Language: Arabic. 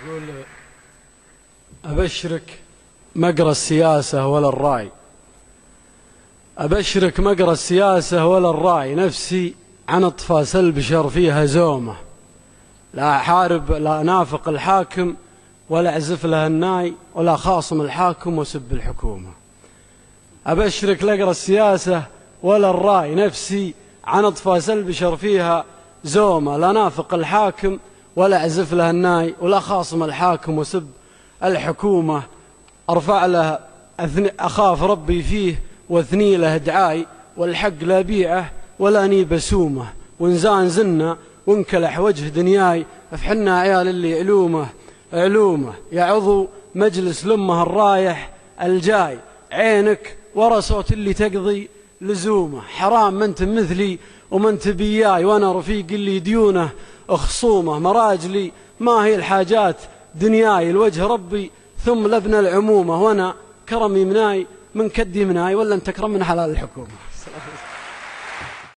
يقول أبشرك مقرى السياسة ولا الراي، أبشرك مقرى السياسة ولا الراي، نفسي عن أطفاس البشر فيها زومة، لا أحارب لا أنافق الحاكم ولا أعزف له الناي ولا خاصم الحاكم وسب الحكومة. أبشرك لقرى السياسة ولا الراي، نفسي عن أطفاس البشر فيها زومة، لا نافق الحاكم ولا أعزف له الناي ولا خاصم الحاكم وسب الحكومة. أرفع له أخاف ربي فيه واثني له دعاي، والحق لا بيعه ولا ني بسومه، ونزان زنا وانكلح وجه دنياي، افحنا عيال اللي علومه يا عضو مجلس لمه الرايح الجاي، عينك ورا صوت اللي تقضي لزومه، حرام ما انت مثلي وما انت بياي، وانا رفيق اللي ديونه خصومه، مراجلي ما هي الحاجات دنياي، الوجه ربي ثم لبن العمومه، وانا كرمي مناي من كدي مناي، ولا انت تكرم من حلال الحكومه.